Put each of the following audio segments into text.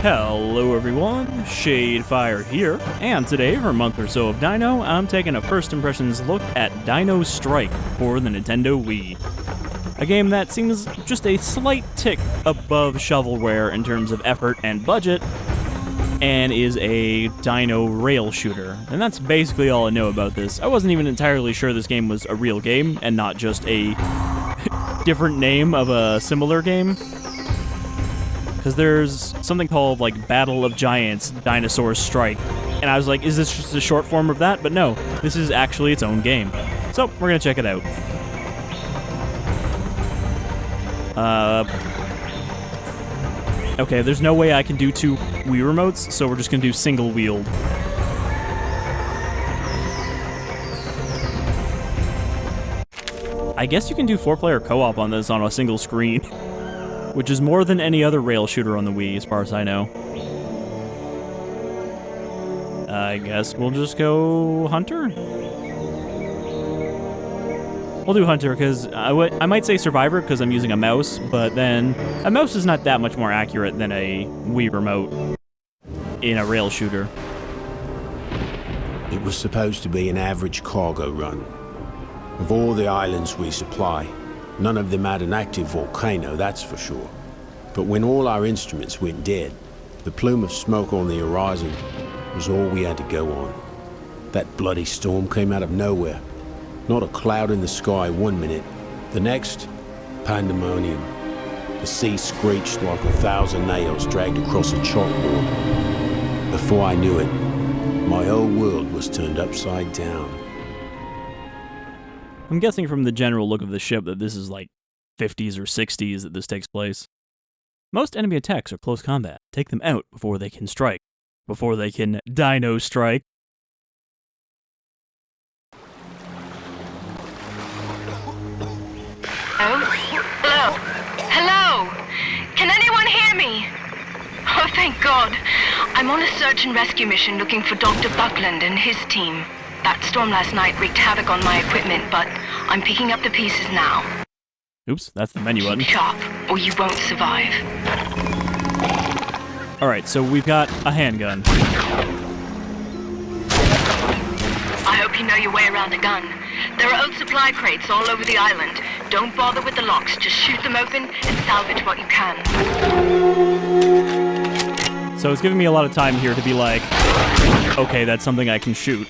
Hello everyone, Shadefyre here, and today, for a month or so of Dino, I'm taking a first impressions look at Dino Strike for the Nintendo Wii. A game that seems just a slight tick above shovelware in terms of effort and budget, and is a dino rail shooter. And that's basically all I know about this. I wasn't even entirely sure this game was a real game, and not just a different name of a similar game. Because there's something called, like, Battle of Giants, Dinosaur Strike. And I was like, is this just a short form of that? But no, this is actually its own game. So, we're gonna check it out. Okay, there's no way I can do two Wii remotes, so we're just gonna do single wheeled. I guess you can do 4-player co-op on this on a single screen. Which is more than any other rail shooter on the Wii, as far as I know. I guess we'll just go Hunter? We'll do Hunter, because I might say Survivor, because I'm using a mouse, but then a mouse is not that much more accurate than a Wii remote in a rail shooter. It was supposed to be an average cargo run. Of all the islands we supply, none of them had an active volcano, that's for sure. But when all our instruments went dead, the plume of smoke on the horizon was all we had to go on. That bloody storm came out of nowhere. Not a cloud in the sky one minute. The next, pandemonium. The sea screeched like 1,000 nails dragged across a chalkboard. Before I knew it, my whole world was turned upside down. I'm guessing from the general look of the ship that this is like 50s or 60s that this takes place. Most enemy attacks are close combat. Take them out before they can strike. Before they can Dino Strike. Oh? Hello? Hello? Can anyone hear me? Oh, thank God. I'm on a search and rescue mission looking for Dr. Buckland and his team. That storm last night wreaked havoc on my equipment, but I'm picking up the pieces now. Oops, that's the menu button. Keep sharp, or you won't survive. Alright, so we've got a handgun. I hope you know your way around a gun. There are old supply crates all over the island. Don't bother with the locks, just shoot them open and salvage what you can. So it's giving me a lot of time here to be like, okay, that's something I can shoot.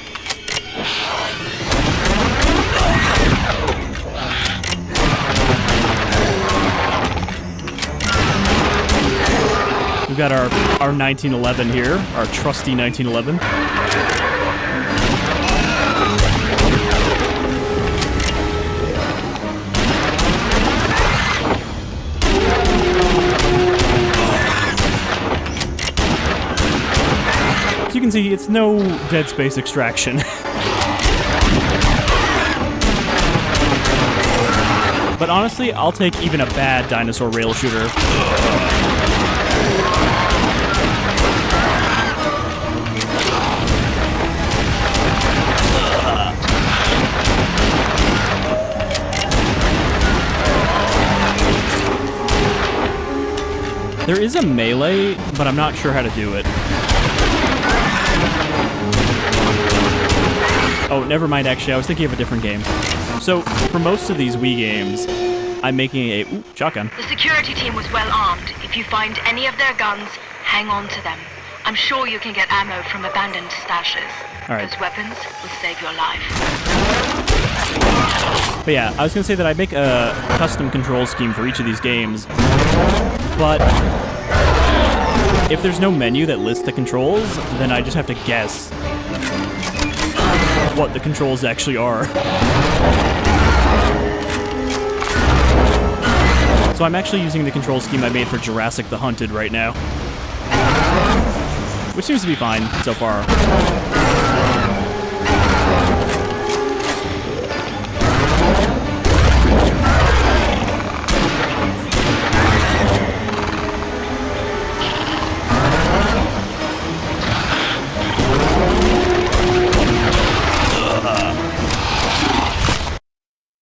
We've got our 1911 here, our trusty 1911. As you can see, it's no Dead Space Extraction. But honestly, I'll take even a bad dinosaur rail shooter. There is a melee, but I'm not sure how to do it. Oh, never mind, actually, I was thinking of a different game. So, for most of these Wii games, I'm making a... Ooh, shotgun. The security team was well armed. If you find any of their guns, hang on to them. I'm sure you can get ammo from abandoned stashes. All right. Those weapons will save your life. But yeah, I was going to say that I make a custom control scheme for each of these games, but if there's no menu that lists the controls, then I just have to guess what the controls actually are. So I'm actually using the control scheme I made for Jurassic the Hunted right now, which seems to be fine so far.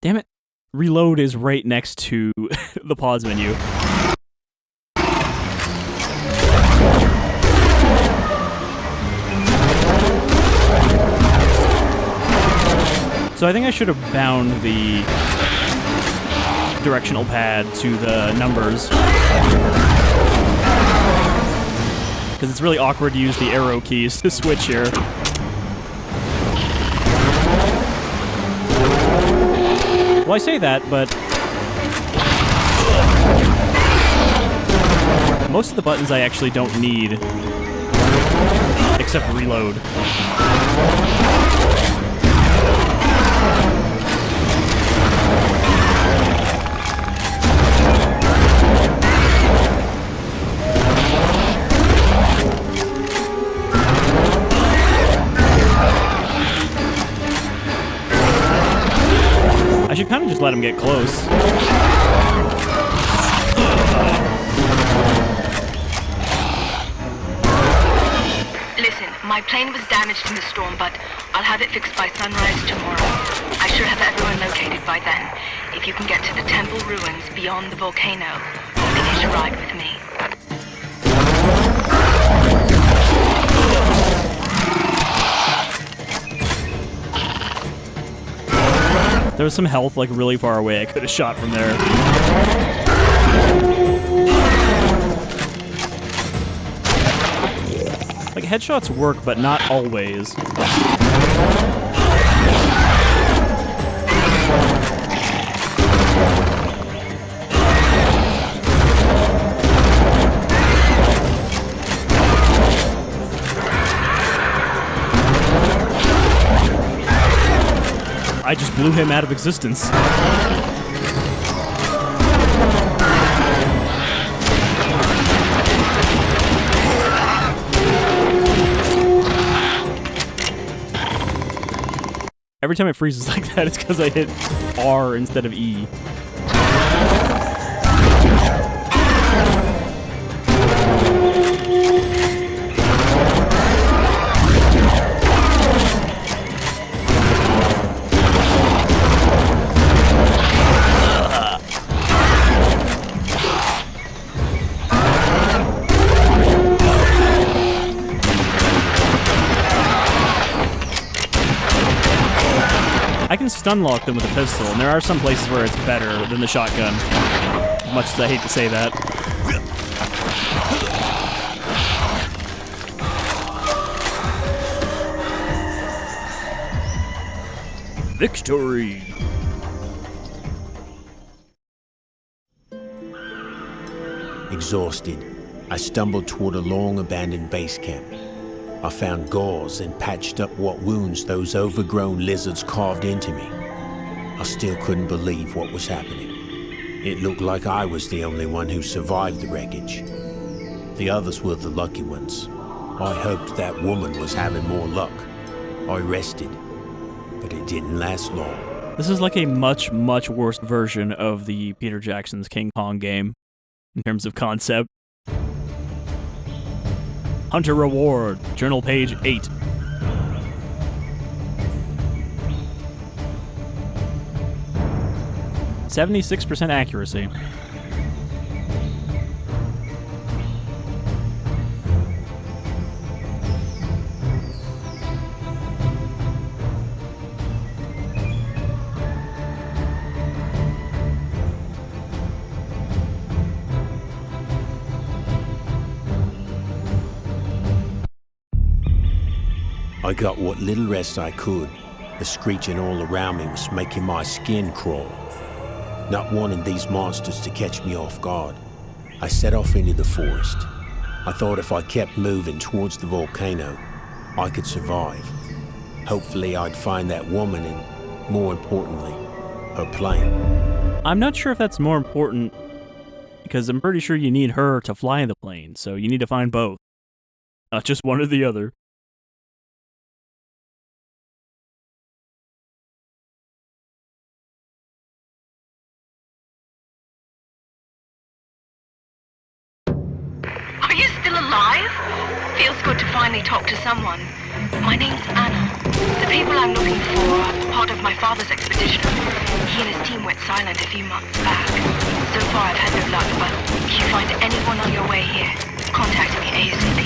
Damn it. Reload is right next to the pause menu. So I think I should have bound the directional pad to the numbers. Because it's really awkward to use the arrow keys to switch here. Well, I say that, but most of the buttons I actually don't need, except reload. I should kind of just let him get close. Listen, my plane was damaged in the storm, but I'll have it fixed by sunrise tomorrow. I should have everyone located by then. If you can get to the temple ruins beyond the volcano, finish a ride with me. There was some health, like, really far away. I could have shot from there. Like, headshots work, but not always. I just blew him out of existence. Every time it freezes like that, it's because I hit R instead of E. I can stun lock them with a pistol, and there are some places where it's better than the shotgun. As much as I hate to say that. Victory! Exhausted, I stumbled toward a long abandoned base camp. I found gauze and patched up what wounds those overgrown lizards carved into me. I still couldn't believe what was happening. It looked like I was the only one who survived the wreckage. The others were the lucky ones. I hoped that woman was having more luck. I rested, but it didn't last long. This is like a much, much worse version of the Peter Jackson's King Kong game, in terms of concept. Hunter Reward, Journal page 8. .76% accuracy. I got what little rest I could. The screeching all around me was making my skin crawl. Not wanting these monsters to catch me off guard, I set off into the forest. I thought if I kept moving towards the volcano, I could survive. Hopefully I'd find that woman and, more importantly, her plane. I'm not sure if that's more important, because I'm pretty sure you need her to fly the plane, so you need to find both. Not just one or the other. Are you still alive? Feels good to finally talk to someone. My name's Anna. The people I'm looking for are part of my father's expedition. He and his team went silent a few months back. So far I've had no luck, but if you find anyone on your way here, contact me ASAP.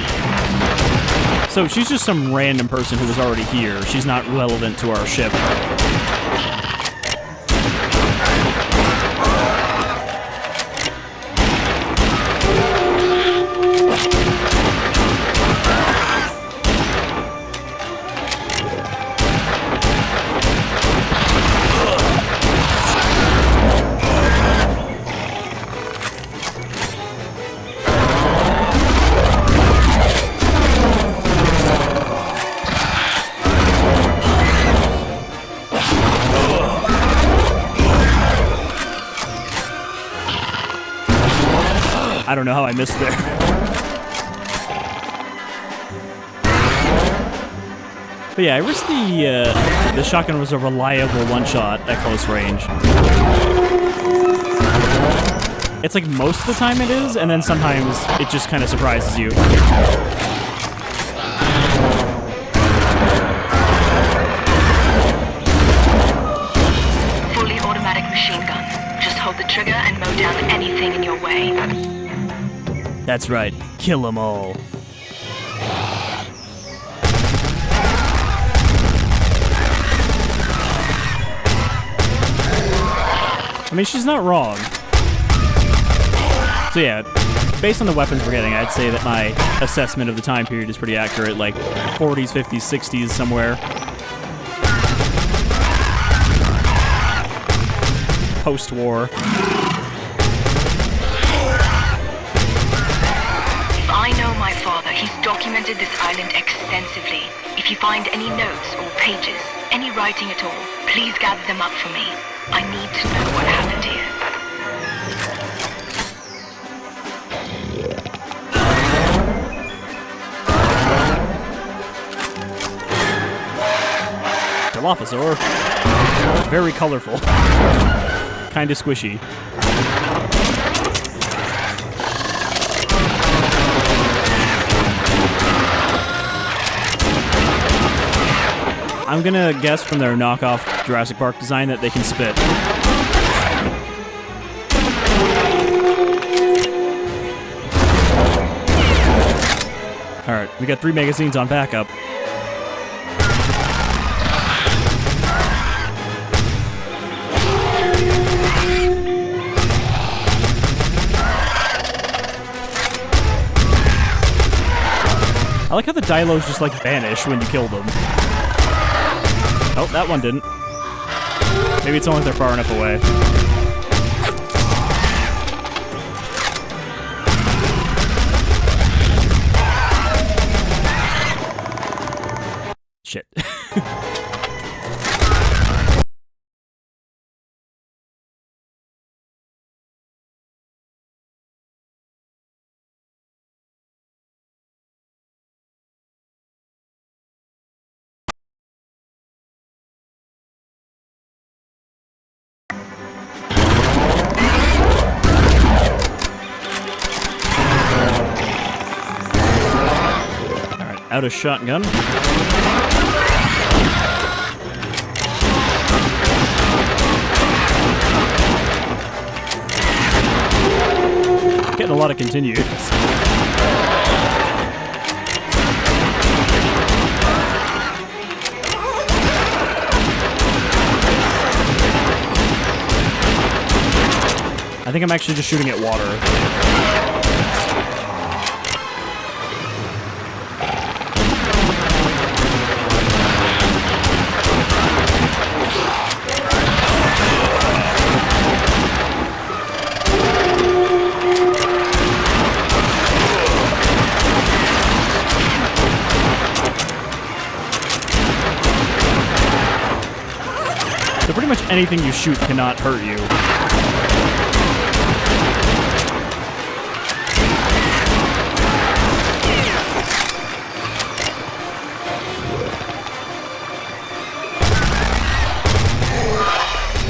So she's just some random person who was already here. She's not relevant to our ship. I don't know how I missed there. But yeah, I wish the shotgun was a reliable one-shot at close range. It's like most of the time it is, and then sometimes it just kind of surprises you. Fully automatic machine gun. Just hold the trigger and mow down anything in your way. That's right. Kill them all. I mean, she's not wrong. So yeah, based on the weapons we're getting, I'd say that my assessment of the time period is pretty accurate, like 40s, 50s, 60s, somewhere. Post-war. If I know my father, he's documented this island extensively. If you find any notes or pages, any writing at all, please gather them up for me. I need to know what happened here. Dilophosaur. Very colorful. Kinda squishy. I'm gonna guess from their knockoff Jurassic Park design that they can spit. Alright, we got 3 magazines on backup. I like how the dilos just like vanish when you kill them. Oh, that one didn't. Maybe it's only if they're far enough away. Shit. Out of shotgun. Getting a lot of continues. I think I'm actually just shooting at water. So pretty much anything you shoot cannot hurt you.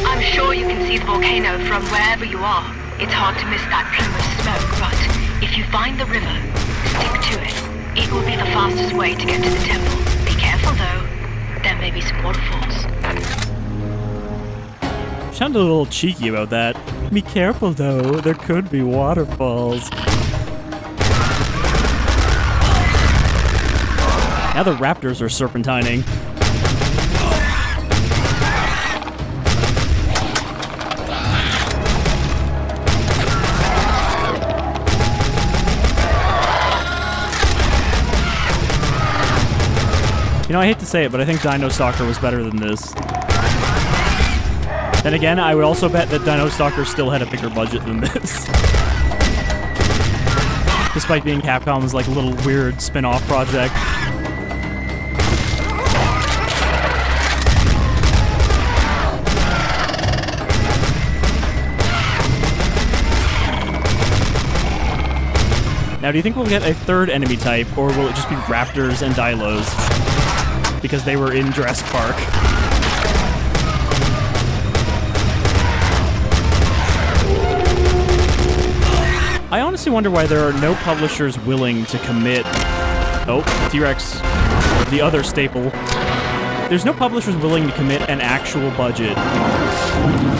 I'm sure you can see the volcano from wherever you are. It's hard to miss that plume of smoke, but if you find the river, stick to it. It will be the fastest way to get to the temple. Be careful though. There may be some waterfalls. Sounded a little cheeky about that. Be careful though, there could be waterfalls. Now the raptors are serpentining. You know, I hate to say it, but I think Dino Stalker was better than this. Then again, I would also bet that Dino Stalker still had a bigger budget than this. Despite being Capcom's like little weird spin-off project. Now, do you think we'll get a third enemy type, or will it just be raptors and dilos? Because they were in Jurassic Park. I honestly wonder why there are no publishers willing to commit... Oh, T-Rex, the other staple. There's no publishers willing to commit an actual budget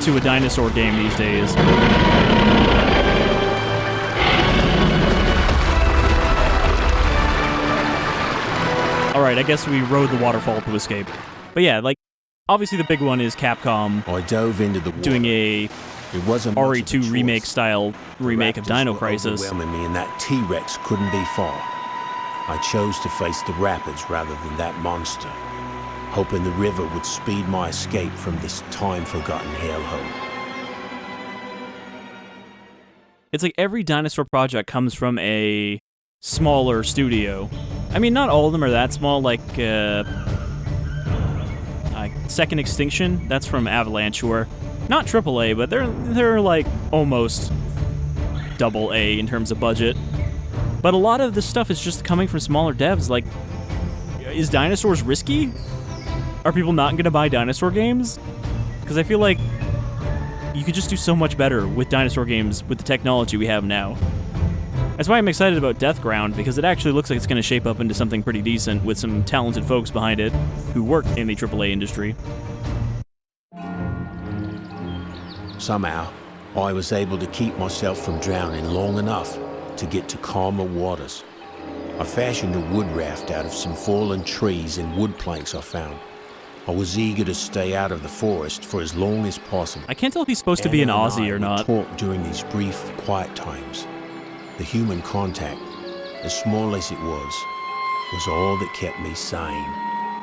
to a dinosaur game these days. Alright, I guess we rode the waterfall to escape. But yeah, like, obviously the big one is Capcom I dove into the water. doing a It wasn't much of a RE2 choice. remake-style remake of Raptors Dino were Crisis. overwhelming me, and that T-Rex couldn't be far. I chose to face the rapids rather than that monster, hoping the river would speed my escape from this time-forgotten hellhole. It's like every dinosaur project comes from a smaller studio. I mean, not all of them are that small, like Second Extinction, that's from Avalanche, who are not AAA, but they're like almost AA in terms of budget. But a lot of this stuff is just coming from smaller devs. Like, is dinosaurs risky? Are people not going to buy dinosaur games? Because I feel like you could just do so much better with dinosaur games with the technology we have now. That's why I'm excited about Deathground, because it actually looks like it's going to shape up into something pretty decent with some talented folks behind it who work in the AAA industry. Somehow, I was able to keep myself from drowning long enough to get to calmer waters. I fashioned a wood raft out of some fallen trees and wood planks I found. I was eager to stay out of the forest for as long as possible. I can't tell if he's supposed to be an Anna and Aussie I or would not. talk during these brief, quiet times. The human contact, as small as it was all that kept me sane.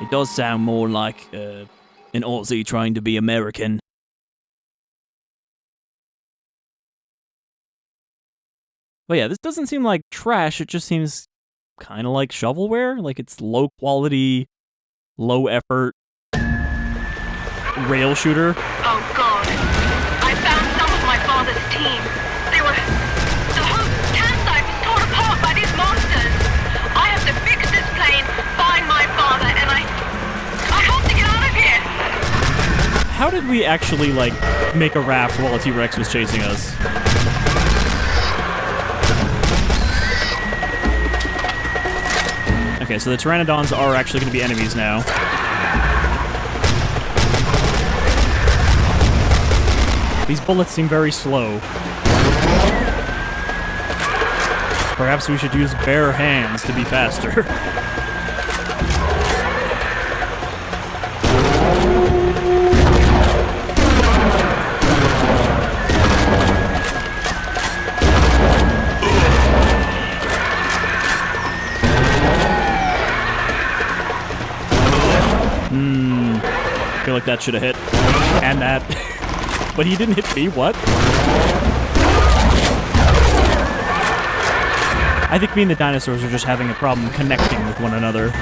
It does sound more like an Aussie trying to be American. But yeah, this doesn't seem like trash, it just seems kind of like shovelware. Like it's low quality, low effort rail shooter. Oh God. I found some of my father's team. The whole campsite was torn apart by these monsters. I have to fix this plane, find my father, and I have to get out of here. How did we actually, like, make a raft while a T-Rex was chasing us? Okay, so the Pteranodons are actually going to be enemies now. These bullets seem very slow. Perhaps we should use bare hands to be faster. I feel like that should have hit. And that. But he didn't hit me, what? I think me and the dinosaurs are just having a problem connecting with one another.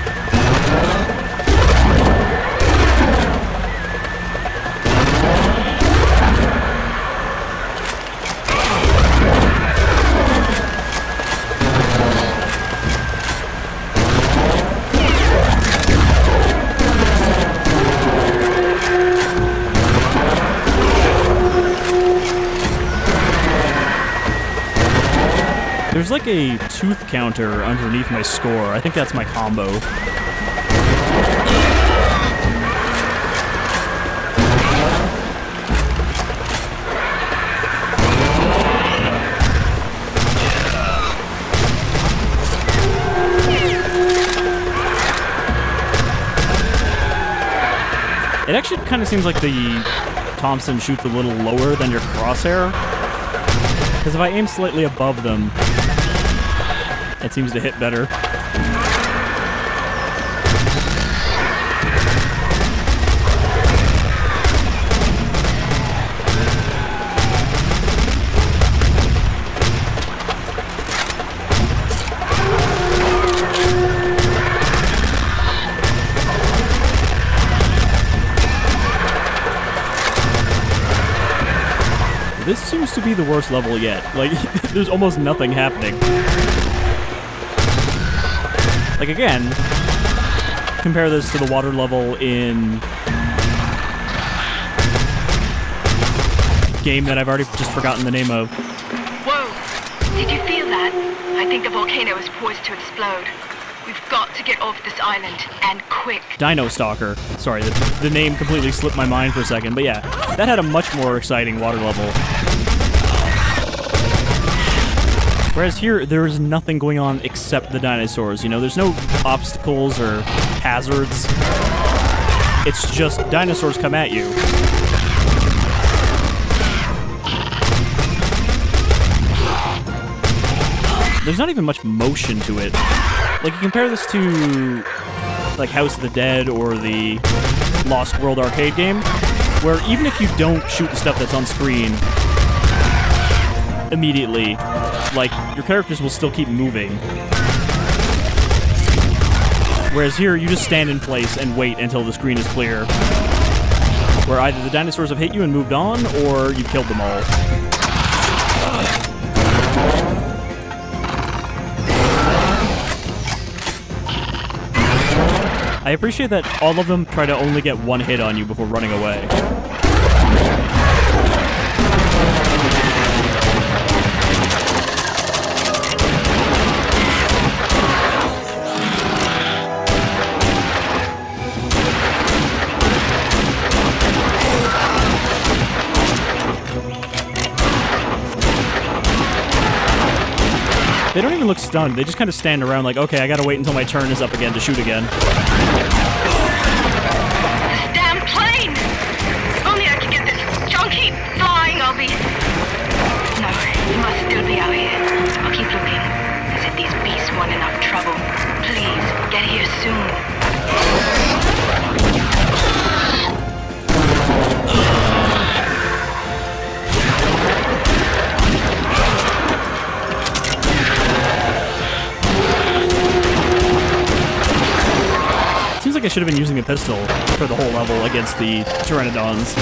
There's like a tooth counter underneath my score. I think that's my combo. It actually kind of seems like the Thompson shoots a little lower than your crosshair. Because if I aim slightly above them, it seems to hit better. This seems to be the worst level yet. Like, there's almost nothing happening. Like, again, compare this to the water level in game that I've already just forgotten the name of. Whoa! Did you feel that? I think the volcano is poised to explode. We've got to get off this island, and quick. Dino Stalker. Sorry, the name completely slipped my mind for a second, but yeah, that had a much more exciting water level. Whereas here, there is nothing going on except the dinosaurs, you know? There's no obstacles or hazards. It's just dinosaurs come at you. There's not even much motion to it. Like, you compare this to, like, House of the Dead or the Lost World arcade game, where even if you don't shoot the stuff that's on screen immediately, like, your characters will still keep moving. Whereas here, you just stand in place and wait until the screen is clear, where either the dinosaurs have hit you and moved on, or you've killed them all. I appreciate that all of them try to only get one hit on you before running away. They don't even look stunned. They just kind of stand around like, okay, I gotta wait until my turn is up again to shoot again. Damn plane! If only I could get this junkie flying, I'll be... No, he must still be out here. I'll keep looking, as if these beasts want enough trouble. Please, get here soon. Seems like I should have been using a pistol for the whole level against the Pteranodons.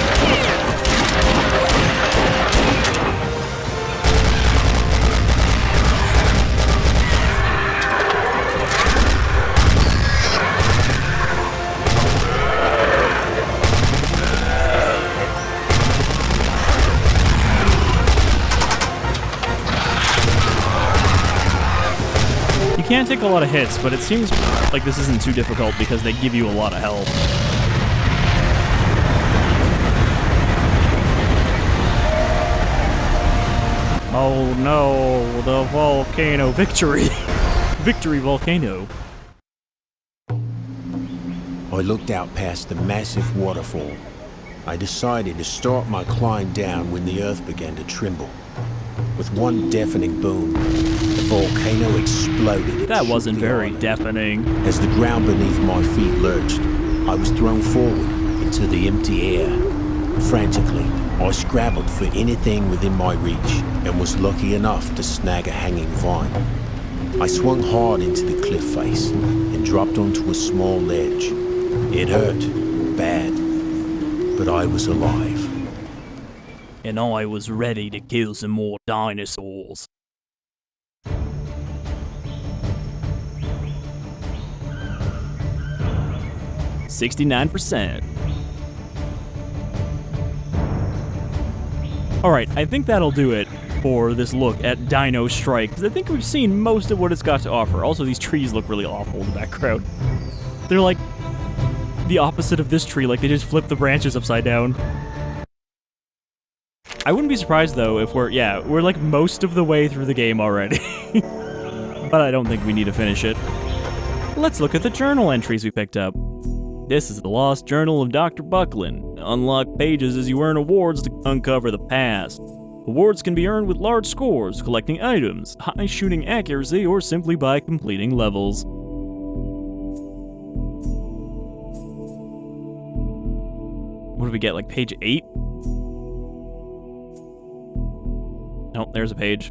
You can't take a lot of hits, but it seems like this isn't too difficult because they give you a lot of health. Oh no, the volcano victory. Victory volcano. I looked out past the massive waterfall. I decided to start my climb down when the earth began to tremble. With one deafening boom, the volcano exploded. That wasn't very deafening. As the ground beneath my feet lurched, I was thrown forward into the empty air. Frantically, I scrabbled for anything within my reach and was lucky enough to snag a hanging vine. I swung hard into the cliff face and dropped onto a small ledge. It hurt bad, but I was alive. And I was ready to kill some more dinosaurs. %. Alright, I think that'll do it for this look at Dino Strike, because I think we've seen most of what it's got to offer. Also, these trees look really awful in the background. They're like the opposite of this tree, like they just flipped the branches upside down. I wouldn't be surprised, though, if we're like most of the way through the game already. But I don't think we need to finish it. Let's look at the journal entries we picked up. This is the Lost Journal of Dr. Buckland. Unlock pages as you earn awards to uncover the past. Awards can be earned with large scores, collecting items, high shooting accuracy, or simply by completing levels. What do we get, like page 8? Oh, there's a page.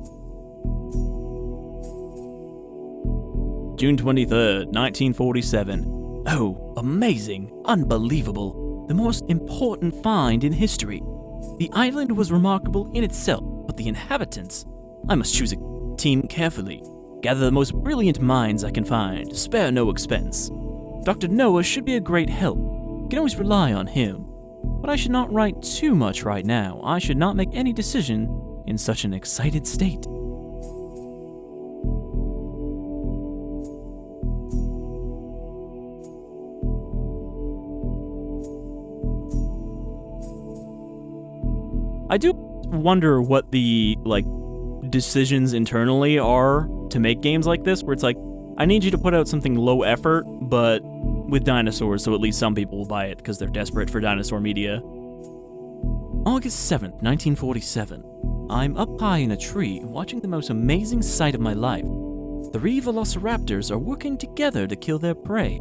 June 23rd, 1947. Oh, amazing, unbelievable. The most important find in history. The island was remarkable in itself, but the inhabitants... I must choose a team carefully. Gather the most brilliant minds I can find, spare no expense. Dr. Noah should be a great help. You can always rely on him. But I should not write too much right now. I should not make any decision in such an excited state. I do wonder what the, decisions internally are to make games like this, where it's like, I need you to put out something low effort, but with dinosaurs, so at least some people will buy it because they're desperate for dinosaur media. August 7th, 1947. I'm up high in a tree, watching the most amazing sight of my life. 3 velociraptors are working together to kill their prey.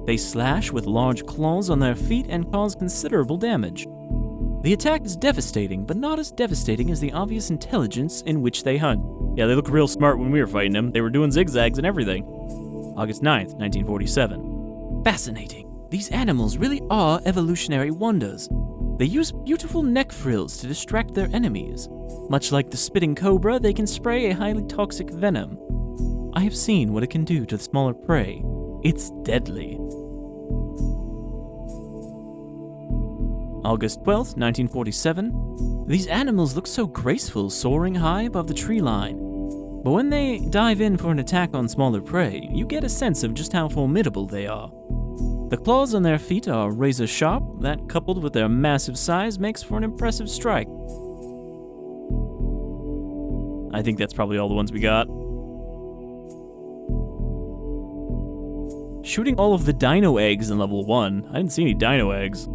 They slash with large claws on their feet and cause considerable damage. The attack is devastating, but not as devastating as the obvious intelligence in which they hunt. Yeah, they look real smart when we were fighting them. They were doing zigzags and everything. August 9th, 1947. Fascinating. These animals really are evolutionary wonders. They use beautiful neck frills to distract their enemies. Much like the spitting cobra, they can spray a highly toxic venom. I have seen what it can do to the smaller prey. It's deadly. August 12th, 1947. These animals look so graceful soaring high above the tree line. But when they dive in for an attack on smaller prey, you get a sense of just how formidable they are. The claws on their feet are razor sharp, that coupled with their massive size makes for an impressive strike. I think that's probably all the ones we got. Shooting all of the dino eggs in level 1. I didn't see any dino eggs.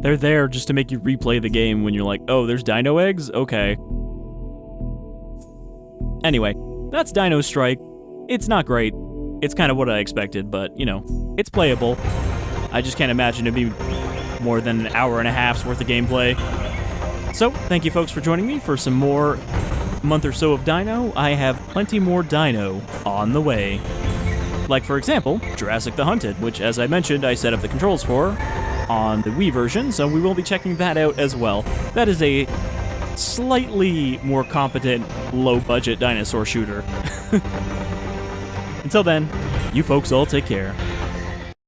They're there just to make you replay the game when you're like, oh, there's dino eggs? Okay. Anyway, that's Dino Strike. It's not great. It's kind of what I expected, but, it's playable. I just can't imagine it'd be more than an hour and a half's worth of gameplay. So, thank you folks for joining me for some more month or so of Dino. I have plenty more Dino on the way. Like, for example, Jurassic the Hunted, which, as I mentioned, I set up the controls for on the Wii version, so we will be checking that out as well. That is a slightly more competent, low-budget dinosaur shooter. Until then, you folks all take care.